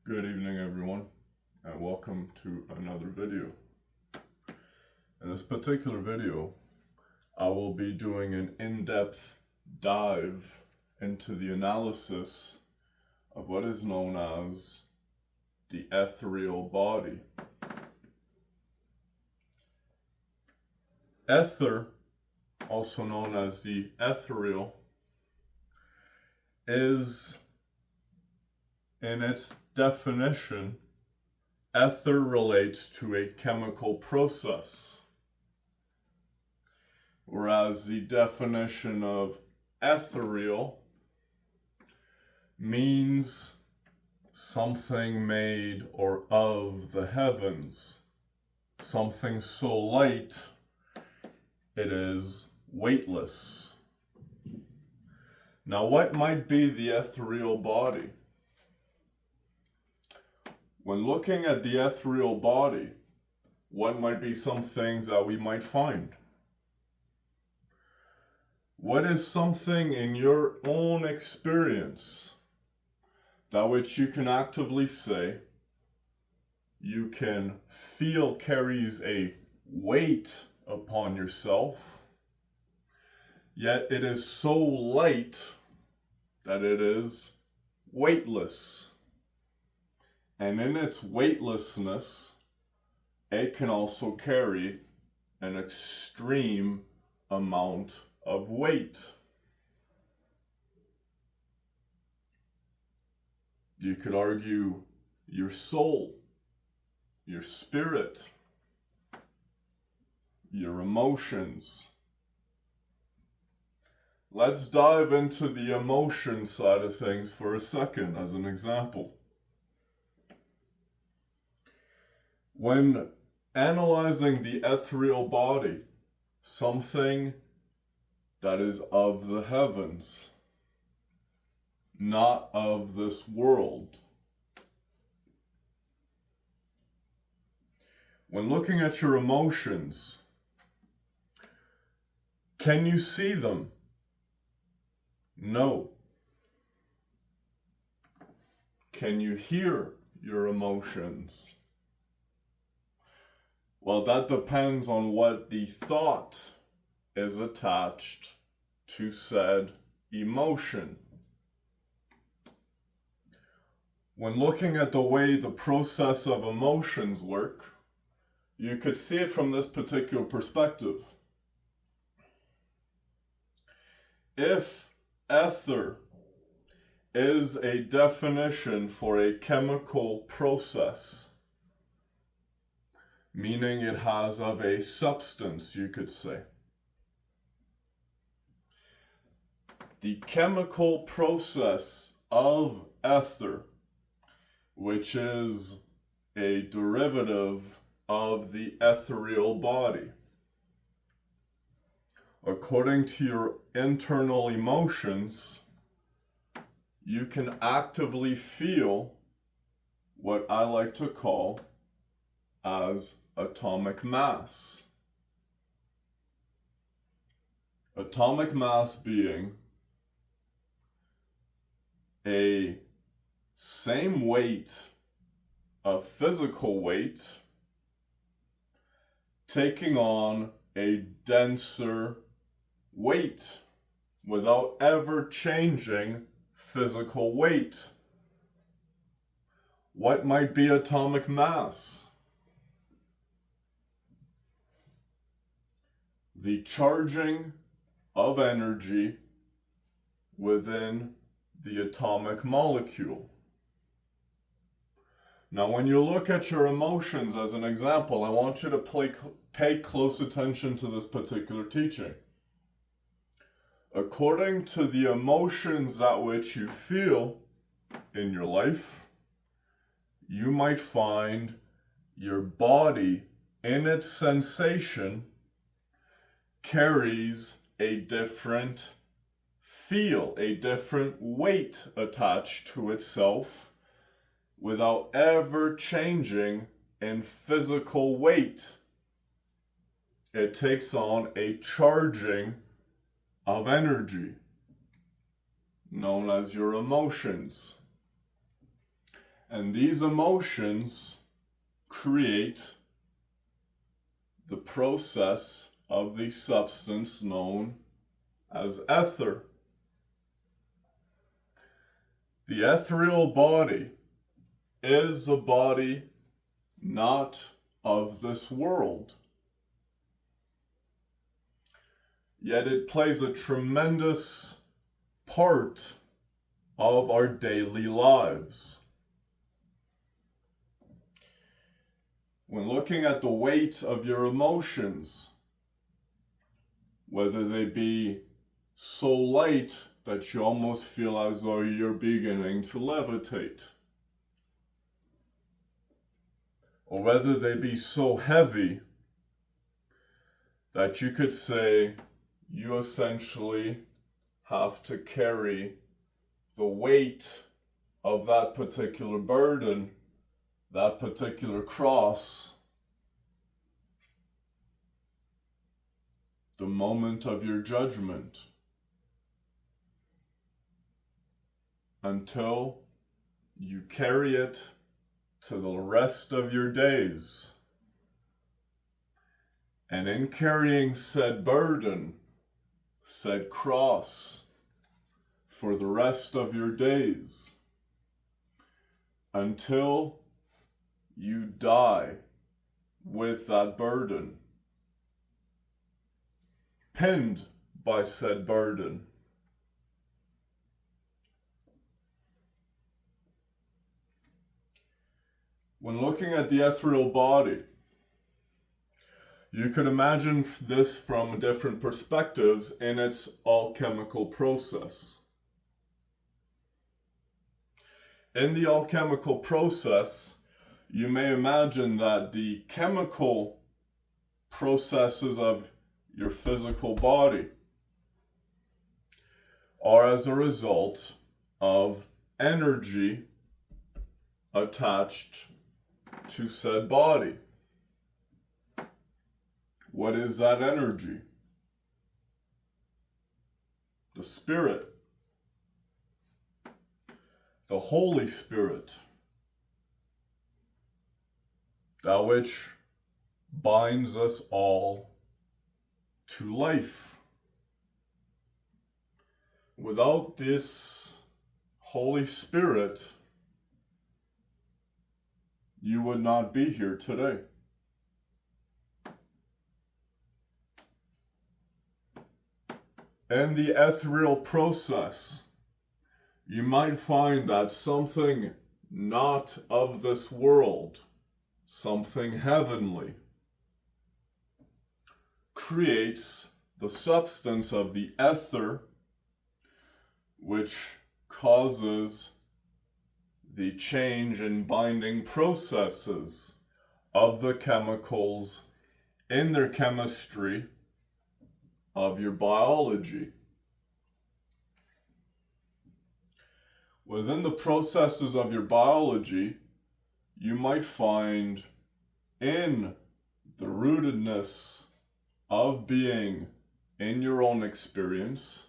Good evening, everyone, and welcome to another video. In this particular video, I will be doing an in-depth dive into the analysis of what is known as the ethereal body. Ether, also known as the ethereal, is, in its definition, ether relates to a chemical process, whereas the definition of ethereal means something made or of the heavens, something so light it is weightless. Now, what might be the ethereal body? When looking at the ethereal body, what might be some things that we might find? What is something in your own experience that which you can actively say, you can feel carries a weight upon yourself, yet it is so light that it is weightless? And in its weightlessness, it can also carry an extreme amount of weight. You could argue your soul, your spirit, your emotions. Let's dive into the emotion side of things for a second as an example. When analyzing the ethereal body, something that is of the heavens, not of this world. When looking at your emotions, can you see them? No. Can you hear your emotions? Well, that depends on what the thought is attached to said emotion. When looking at the way the process of emotions work, you could see it from this particular perspective. If ether is a definition for a chemical process, meaning it has of a substance, you could say, the chemical process of ether, which is a derivative of the ethereal body, according to your internal emotions, you can actively feel what I like to call as atomic mass. Atomic mass being a same weight of physical weight taking on a denser weight without ever changing physical weight. What might be atomic mass? The charging of energy within the atomic molecule. Now, when you look at your emotions as an example, I want you to pay close attention to this particular teaching. According to the emotions that which you feel in your life, you might find your body in its sensation carries a different feel, a different weight attached to itself without ever changing in physical weight. It takes on a charging of energy, known as your emotions. And these emotions create the process of the substance known as ether. The ethereal body is a body not of this world. Yet it plays a tremendous part of our daily lives. When looking at the weight of your emotions, whether they be so light that you almost feel as though you're beginning to levitate, or whether they be so heavy that you could say you essentially have to carry the weight of that particular burden, that particular cross, the moment of your judgment, until you carry it to the rest of your days. And in carrying said burden, said cross, for the rest of your days, until you die with that burden, pinned by said burden. When looking at the ethereal body, you could imagine this from different perspectives in its alchemical process. In the alchemical process, you may imagine that the chemical processes of your physical body are as a result of energy attached to said body. What is that energy? The Spirit. The Holy Spirit. That which binds us all to life. Without this Holy Spirit, you would not be here today. In the ethereal process, you might find that something not of this world, something heavenly, creates the substance of the ether, which causes the change in binding processes of the chemicals in their chemistry of your biology. Within the processes of your biology, you might find in the rootedness of being in your own experience,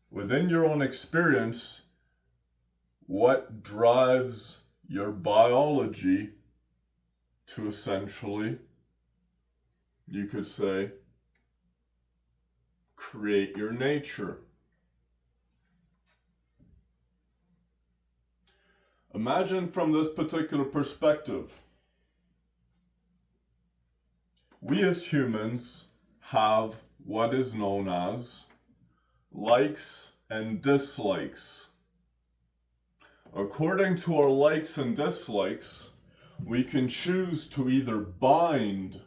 within your own experience, what drives your biology to essentially, you could say, create your nature. Imagine from this particular perspective, we as humans have what is known as likes and dislikes. According to our likes and dislikes, we can choose to either bind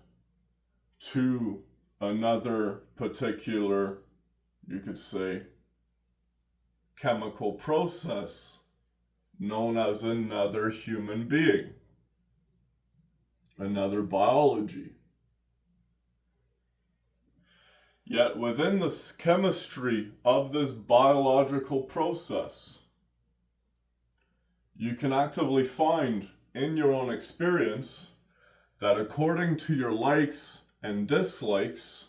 to another particular, you could say, chemical process known as another human being, another biology. Yet within the chemistry of this biological process, you can actively find in your own experience that according to your likes and dislikes,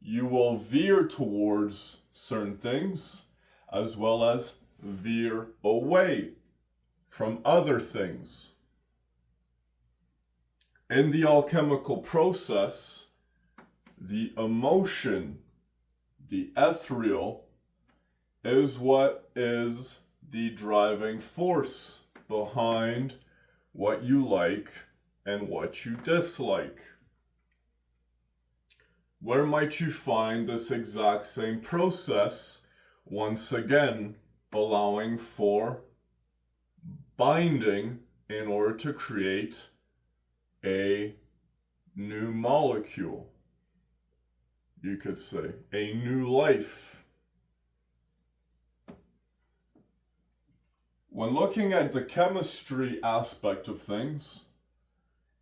you will veer towards certain things as well as veer away from other things. In the alchemical process, the emotion, the ethereal, is what is the driving force behind what you like and what you dislike. Where might you find this exact same process, once again allowing for binding in order to create a new molecule? You could say a new life. When looking at the chemistry aspect of things,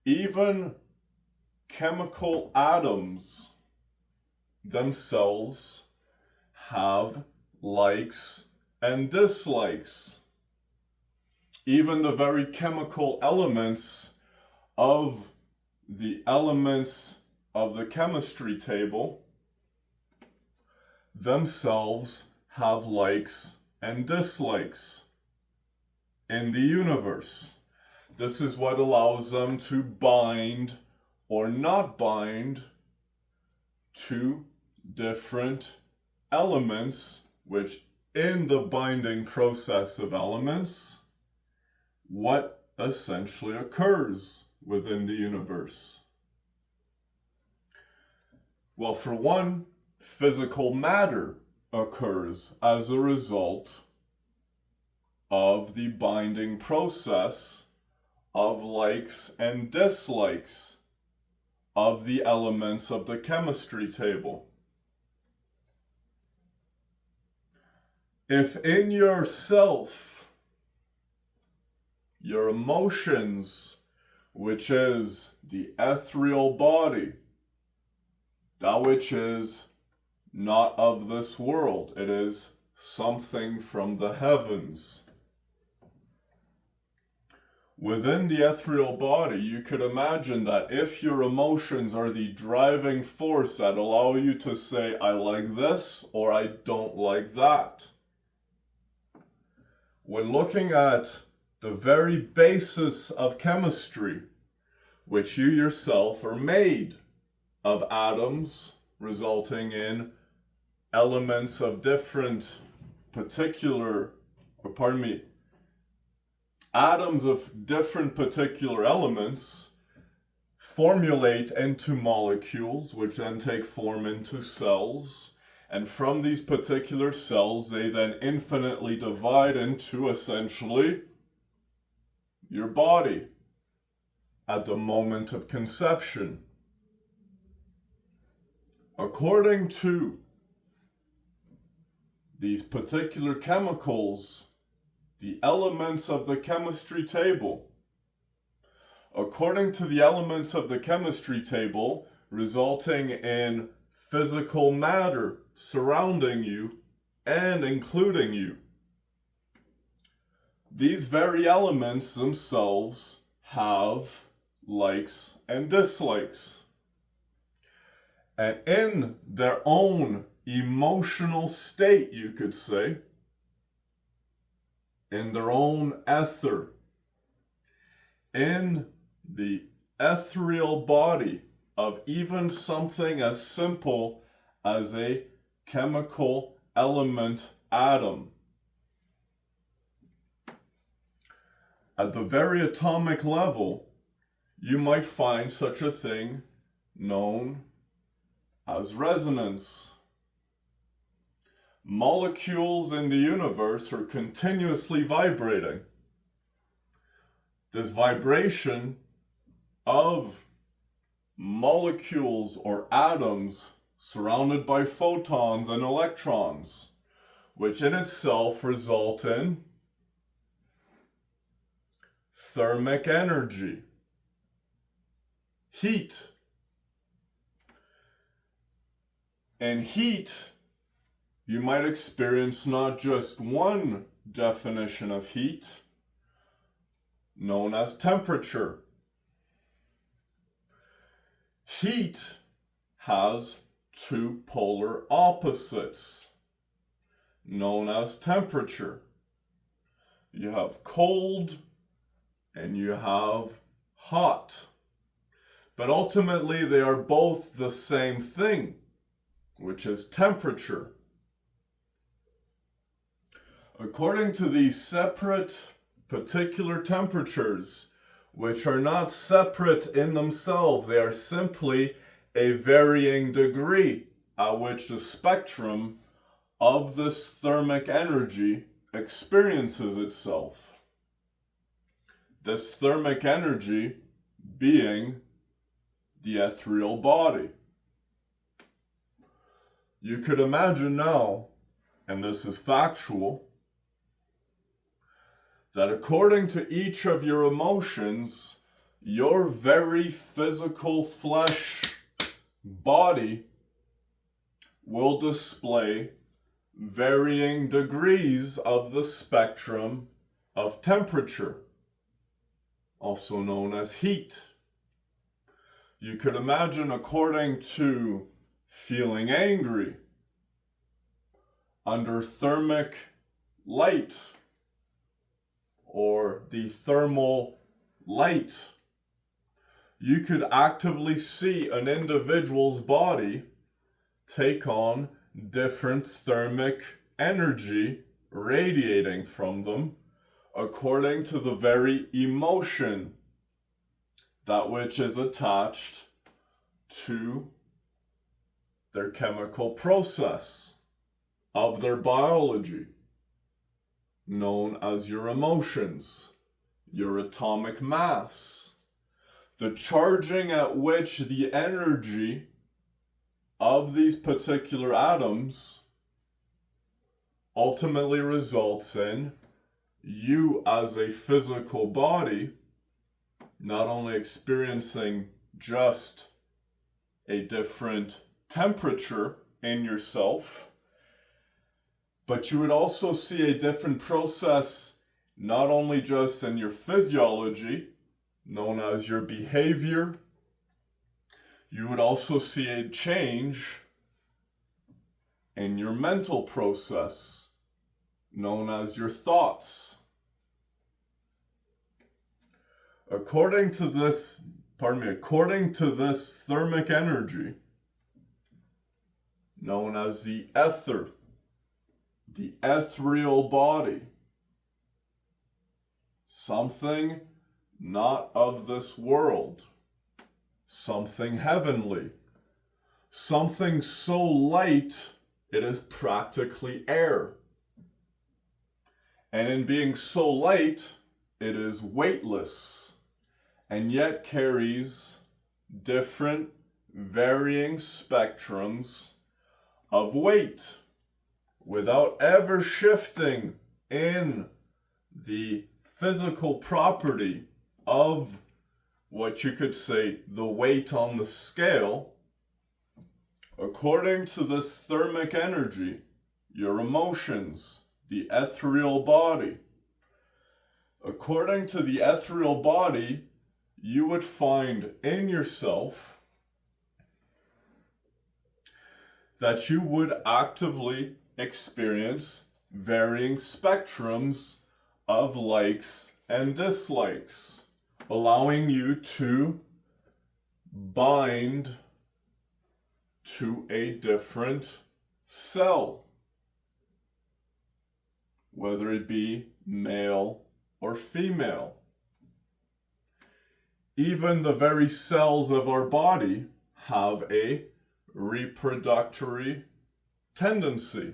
even chemical atoms themselves have likes and dislikes. Even the very chemical elements of the chemistry table themselves have likes and dislikes in the universe. This is what allows them to bind or not bind to different elements, which in the binding process of elements, what essentially occurs within the universe? Well, for one, physical matter occurs as a result of the binding process of likes and dislikes of the elements of the chemistry table. If in yourself, your emotions, which is the ethereal body, that which is not of this world, it is something from the heavens. Within the ethereal body, you could imagine that if your emotions are the driving force that allow you to say, I like this or I don't like that. When looking at the very basis of chemistry, which you yourself are made of atoms, resulting in elements of different atoms of different particular elements formulate into molecules, which then take form into cells. And from these particular cells, they then infinitely divide into essentially your body at the moment of conception. According to these particular chemicals, the elements of the chemistry table, according to the elements of the chemistry table, resulting in physical matter surrounding you and including you, these very elements themselves have likes and dislikes. And in their own emotional state, you could say, in their own ether, in the ethereal body of even something as simple as a chemical element atom, at the very atomic level, you might find such a thing known as resonance. Molecules in the universe are continuously vibrating. This vibration of molecules or atoms surrounded by photons and electrons, which in itself result in thermic energy, heat. And heat, you might experience not just one definition of heat, known as temperature. Heat has two polar opposites, known as temperature. you have cold, and you have hot. But ultimately, they are both the same thing, which is temperature. According to these separate particular temperatures, which are not separate in themselves, they are simply a varying degree at which the spectrum of this thermic energy experiences itself. This thermic energy being the ethereal body. You could imagine now, and this is factual, that according to each of your emotions, your very physical flesh body will display varying degrees of the spectrum of temperature, also known as heat. You could imagine, according to feeling angry, under thermic light, or the thermal light, you could actively see an individual's body take on different thermic energy radiating from them according to the very emotion that which is attached to their chemical process of their biology, known as your emotions, your atomic mass, the charging at which the energy of these particular atoms ultimately results in you as a physical body not only experiencing just a different temperature in yourself, but you would also see a different process not only just in your physiology, known as your behavior. You would also see a change in your mental process, known as your thoughts. According to this thermic energy, known as the ether, the ethereal body, something not of this world, something heavenly, something so light it is practically air. And in being so light, it is weightless, and yet carries different varying spectrums of weight without ever shifting in the physical property of what you could say the weight on the scale. According to this thermic energy, your emotions, the ethereal body, according to the ethereal body, you would find in yourself that you would actively experience varying spectrums of likes and dislikes, allowing you to bind to a different cell, whether it be male or female. Even the very cells of our body have a reproductory tendency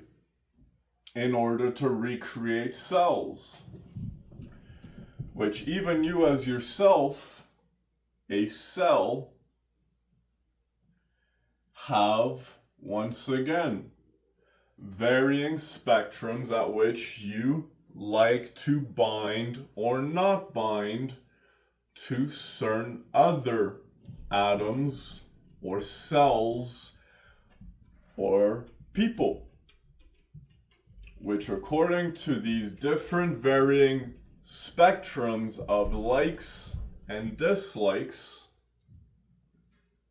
in order to recreate cells, which even you as yourself, a cell, have, once again, varying spectrums at which you like to bind or not bind to certain other atoms or cells or people, which according to these different varying spectrums of likes and dislikes,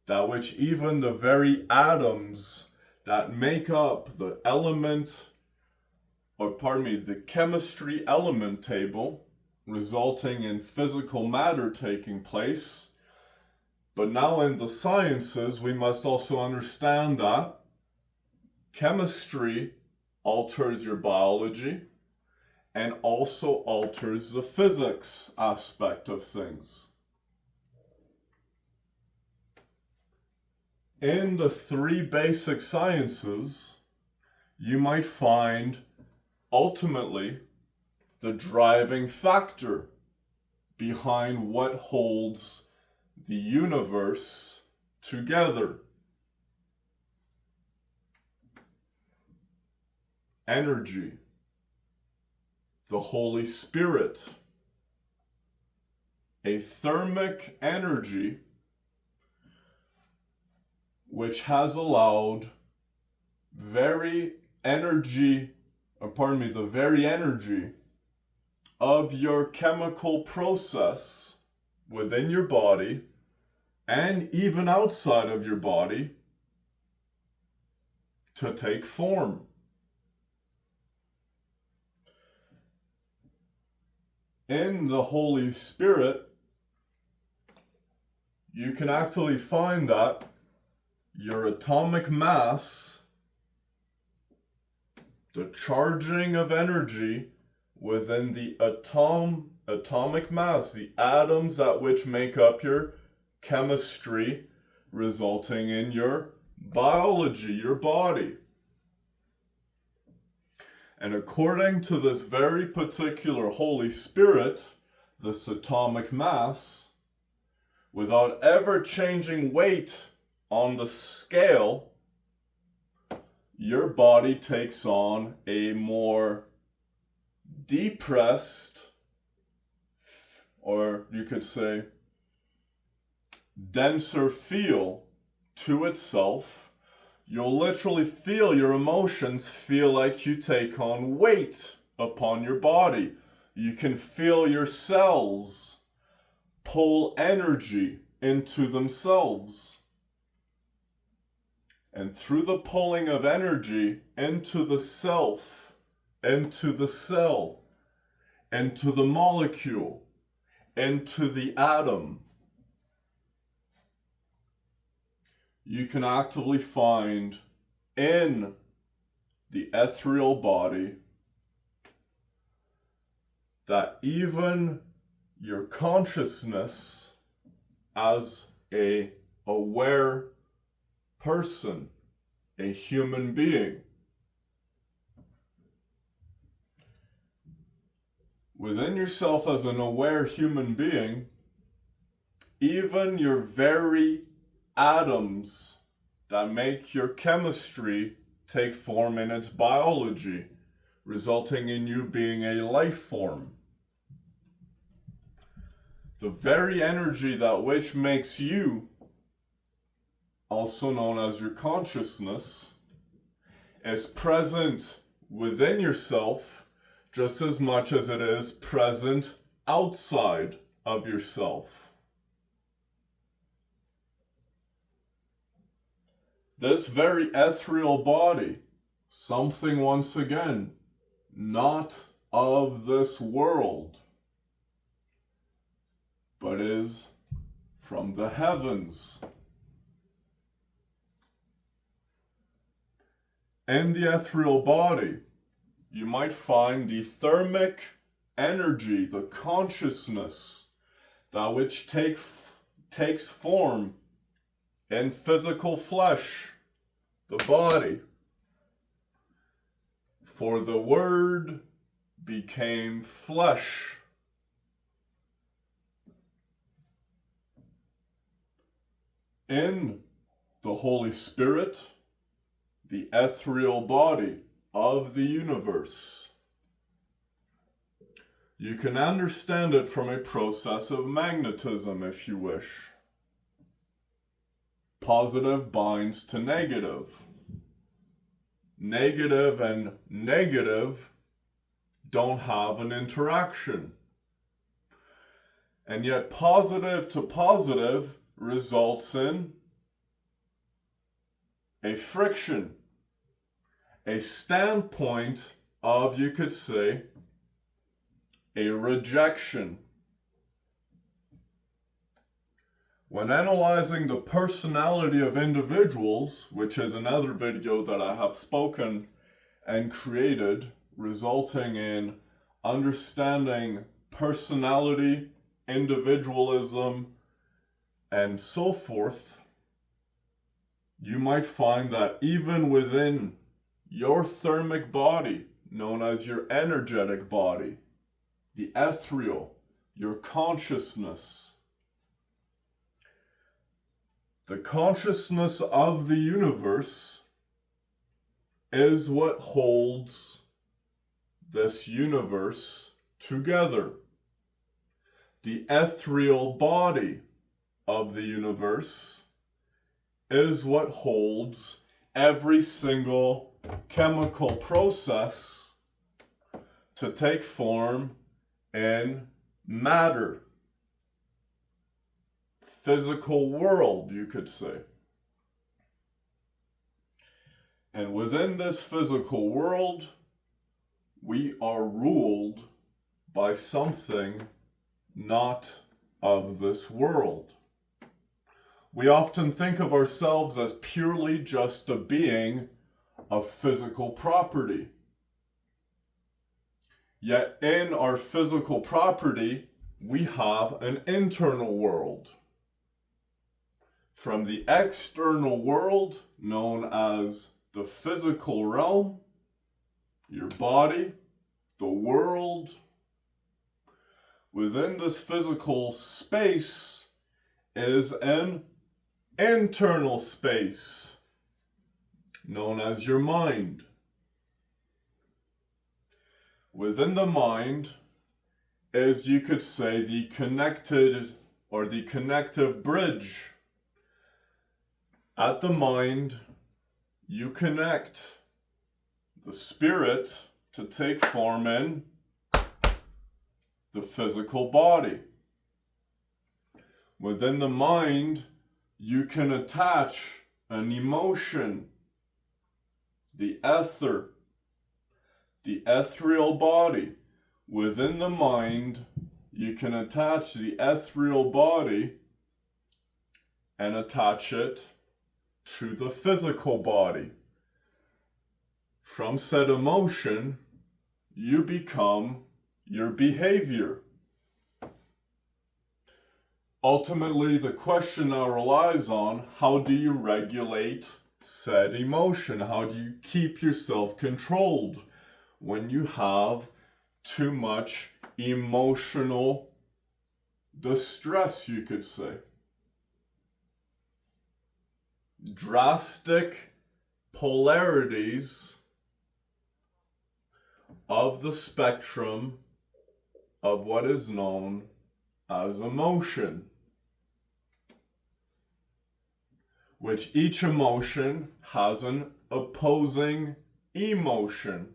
that which even the very atoms that make up the element the chemistry element table, resulting in physical matter taking place. But now in the sciences, we must also understand that chemistry alters your biology and also alters the physics aspect of things. In the three basic sciences, you might find ultimately the driving factor behind what holds the universe together. Energy, the Holy Spirit, a thermic energy which has allowed the very energy of your chemical process within your body and even outside of your body to take form. In the Holy Spirit, you can actually find that your atomic mass, the charging of energy within the atomic mass, the atoms that which make up your chemistry, resulting in your biology, your body. And according to this very particular Holy Spirit, this atomic mass, without ever changing weight on the scale, your body takes on a more depressed, or you could say denser feel to itself. You'll literally feel your emotions feel like you take on weight upon your body. You can feel your cells pull energy into themselves. And through the pulling of energy into the self, into the cell, into the molecule, into the atom, you can actively find in the ethereal body that even your consciousness as a aware person, a human being, within yourself as an aware human being, even your very atoms that make your chemistry take form in its biology, resulting in you being a life form. The very energy that which makes you, also known as your consciousness, is present within yourself just as much as it is present outside of yourself. This very ethereal body, something once again, not of this world, but is from the heavens. In the ethereal body, you might find the thermic energy, the consciousness, that which takes form in physical flesh, the body. For the Word became flesh. In the Holy Spirit, the ethereal body of the universe. You can understand it from a process of magnetism, if you wish. Positive binds to negative. Negative and negative don't have an interaction. And yet positive to positive results in a friction, a standpoint of, you could say, a rejection. When analyzing the personality of individuals, which is another video that I have spoken and created, resulting in understanding personality, individualism, and so forth, you might find that even within your thermic body, known as your energetic body, the ethereal, your consciousness, the consciousness of the universe is what holds this universe together. The ethereal body of the universe is what holds every single chemical process to take form in matter. Physical world, you could say. And within this physical world, we are ruled by something not of this world. We often think of ourselves as purely just a being of physical property. Yet in our physical property, we have an internal world. From the external world, known as the physical realm, your body, the world, within this physical space is an internal space, known as your mind. Within the mind is, you could say, the connected or the connective bridge. At the mind, you connect the spirit to take form in the physical body. Within the mind, you can attach an emotion, the ether, the ethereal body. Within the mind, you can attach the ethereal body and attach it to the physical body. From said emotion, you become your behavior. Ultimately, the question now relies on, how do you regulate said emotion? How do you keep yourself controlled when you have too much emotional distress, you could say? Drastic polarities of the spectrum of what is known as emotion, which each emotion has an opposing emotion,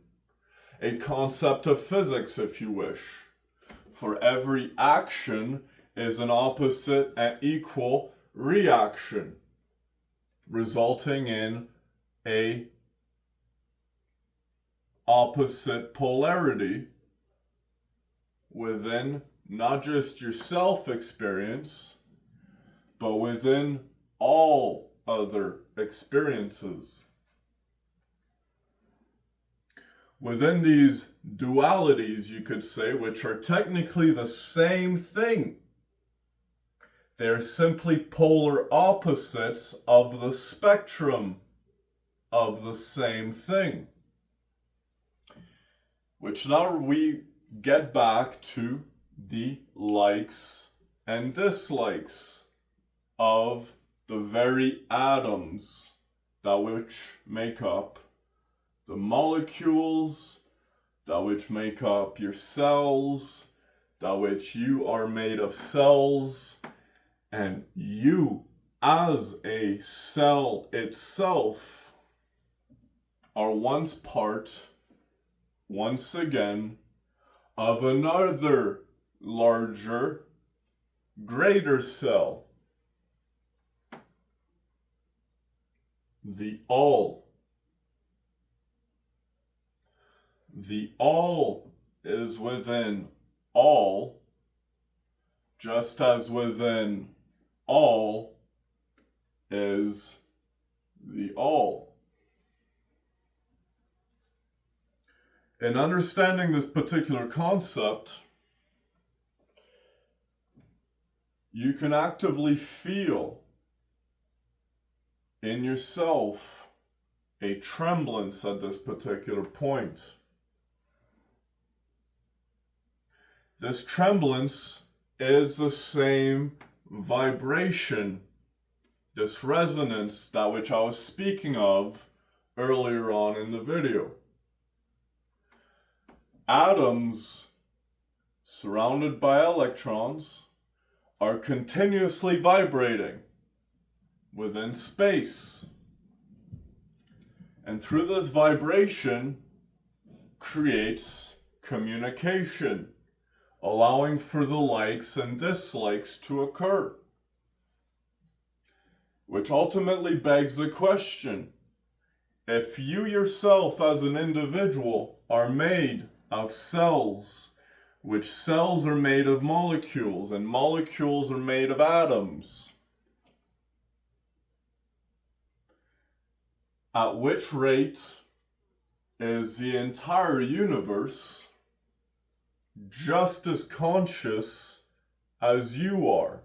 a concept of physics, if you wish. For every action is an opposite and equal reaction, resulting in a opposite polarity within not just your self-experience, but within all other experiences. Within these dualities, you could say, which are technically the same thing, they're simply polar opposites of the spectrum of the same thing. Which now we get back to the likes and dislikes of the very atoms that which make up the molecules, that which make up your cells, that which you are made of cells, and you as a cell itself are once again, of another larger, greater cell. The all. the all is within all, just as within all is the all. In understanding this particular concept, you can actively feel in yourself a tremblance at this particular point. This tremblance is the same vibration, this resonance, that which I was speaking of earlier on in the video. Atoms surrounded by electrons are continuously vibrating within space. And through this vibration creates communication, allowing for the likes and dislikes to occur. Which ultimately begs the question, if you yourself as an individual are made of cells, which cells are made of molecules, and molecules are made of atoms, at which rate is the entire universe just as conscious as you are?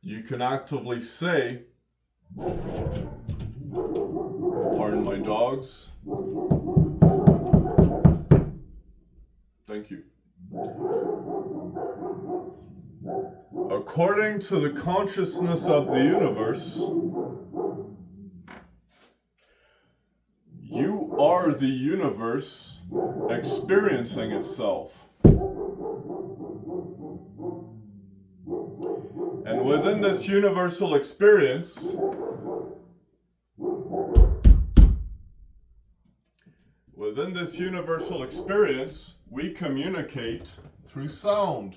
You can actively say, pardon my dogs, thank you. According to the consciousness of the universe, you are the universe experiencing itself. And within this universal experience, we communicate through sound.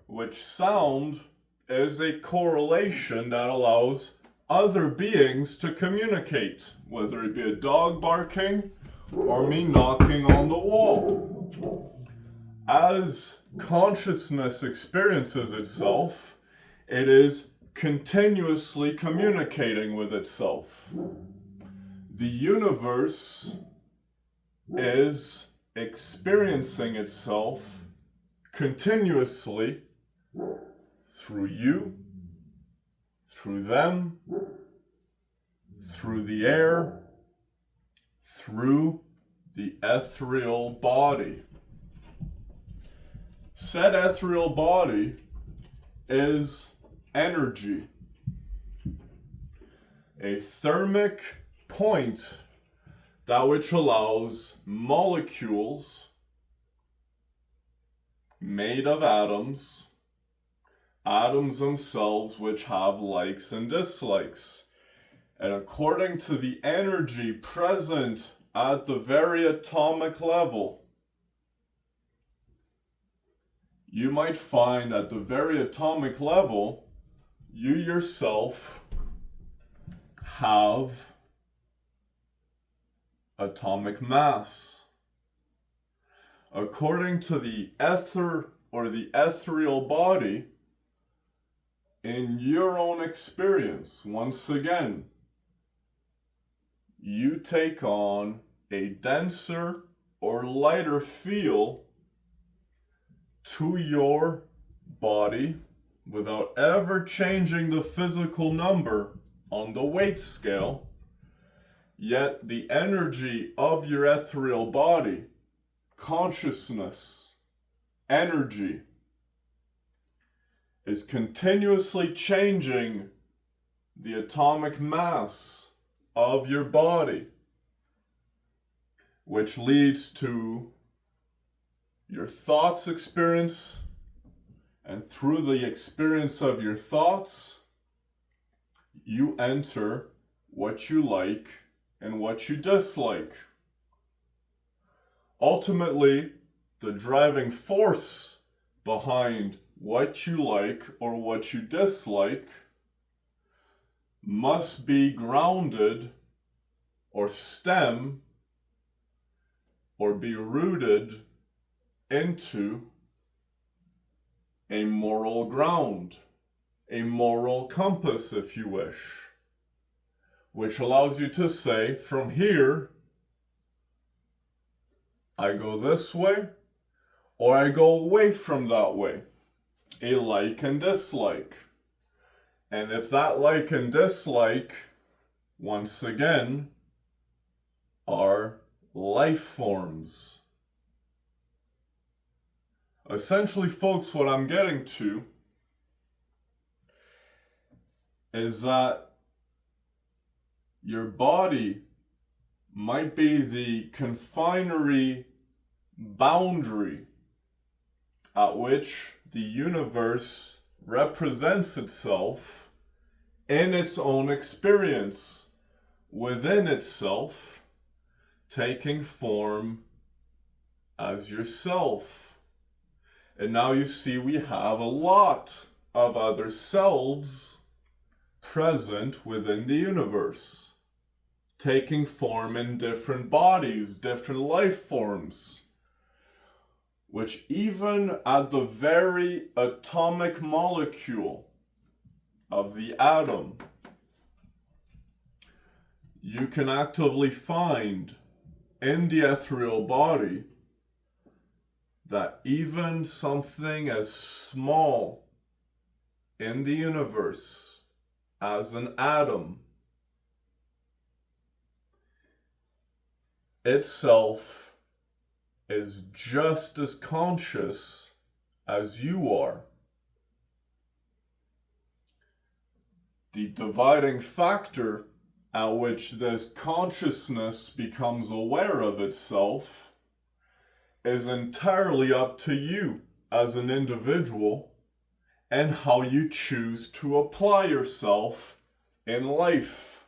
Which sound is a correlation that allows other beings to communicate, whether it be a dog barking or me knocking on the wall. As consciousness experiences itself, it is continuously communicating with itself. The universe is experiencing itself continuously through you, through them, through the air, through the ethereal body. Said ethereal body is energy, a thermic point that which allows molecules made of atoms themselves which have likes and dislikes. And according to the energy present at the very atomic level, you might find at the very atomic level, you yourself have atomic mass. According to the ether or the ethereal body, in your own experience, once again, you take on a denser or lighter feel to your body without ever changing the physical number on the weight scale, yet the energy of your ethereal body, consciousness, energy, is continuously changing the atomic mass of your body, which leads to your thoughts experience, and through the experience of your thoughts, you enter what you like and what you dislike. Ultimately, the driving force behind what you like or what you dislike must be grounded or stem or be rooted into a moral ground, a moral compass, if you wish, which allows you to say, from here, I go this way, or I go away from that way, a like and dislike. And if that like and dislike, once again, are life forms. Essentially, folks, what I'm getting to is that your body might be the confinery boundary at which the universe represents itself in its own experience, within itself, taking form as yourself. And now you see we have a lot of other selves present within the universe, taking form in different bodies, different life forms, which even at the very atomic molecule of the atom, you can actively find in the ethereal body that even something as small in the universe as an atom itself is just as conscious as you are. The dividing factor at which this consciousness becomes aware of itself is entirely up to you as an individual and how you choose to apply yourself in life.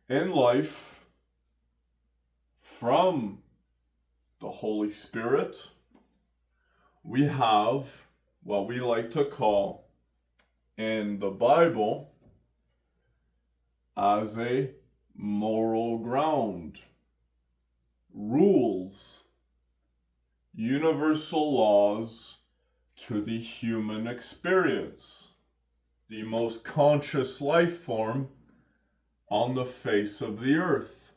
In life, from the Holy Spirit, we have what we like to call in the Bible as a moral ground, rules, universal laws to the human experience, the most conscious life form on the face of the earth.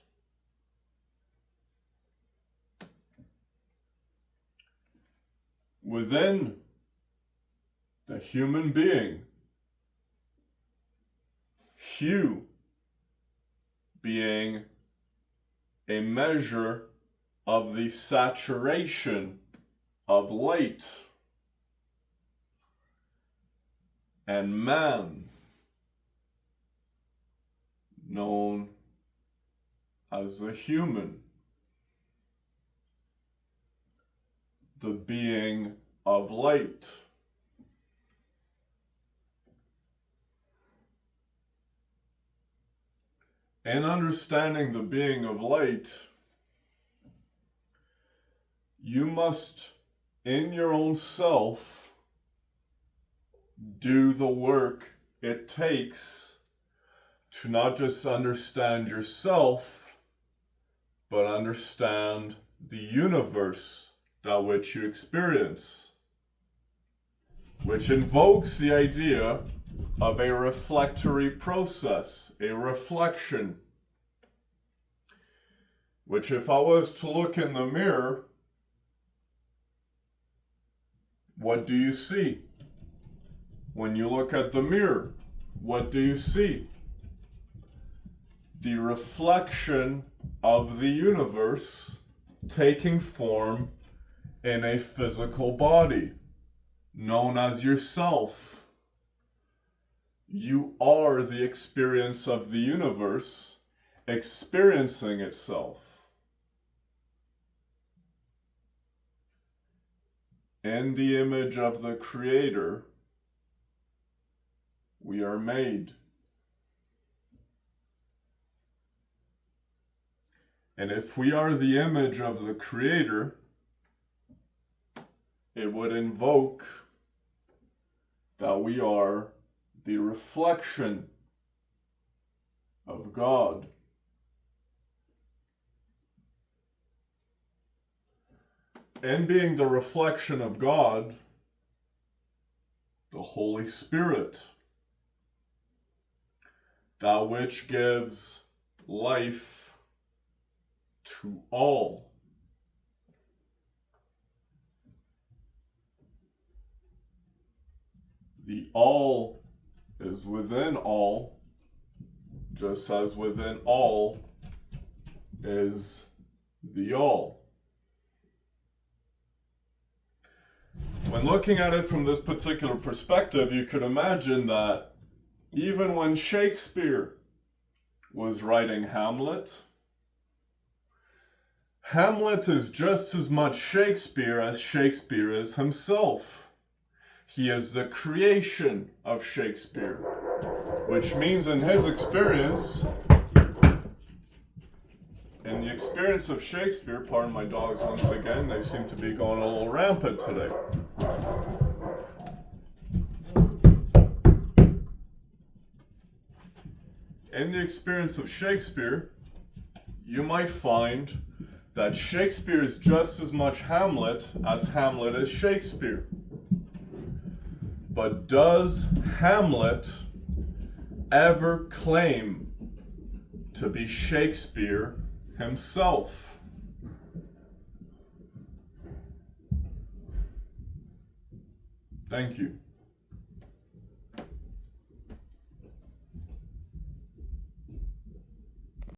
Within the human being, hue being a measure of the saturation of light, and man known as the human, the being of light. In understanding the being of light, you must, in your own self, do the work it takes to not just understand yourself, but understand the universe that which you experience, which invokes the idea of a reflectory process, a reflection, which if I was to look in the mirror, what do you see? When you look at the mirror, what do you see? The reflection of the universe taking form in a physical body, known as yourself. You are the experience of the universe experiencing itself. In the image of the Creator, we are made. And if we are the image of the Creator, it would invoke that we are the reflection of God. And being the reflection of God, the Holy Spirit, that which gives life to all. The all is within all, just as within all is the all. When looking at it from this particular perspective, you could imagine that even when Shakespeare was writing Hamlet, Hamlet is just as much Shakespeare as Shakespeare is himself. He is the creation of Shakespeare, which means in his experience, in the experience of Shakespeare, pardon my dogs once again, they seem to be going a little rampant today. In the experience of Shakespeare, you might find that Shakespeare is just as much Hamlet as Hamlet is Shakespeare. But does Hamlet ever claim to be Shakespeare himself? Thank you.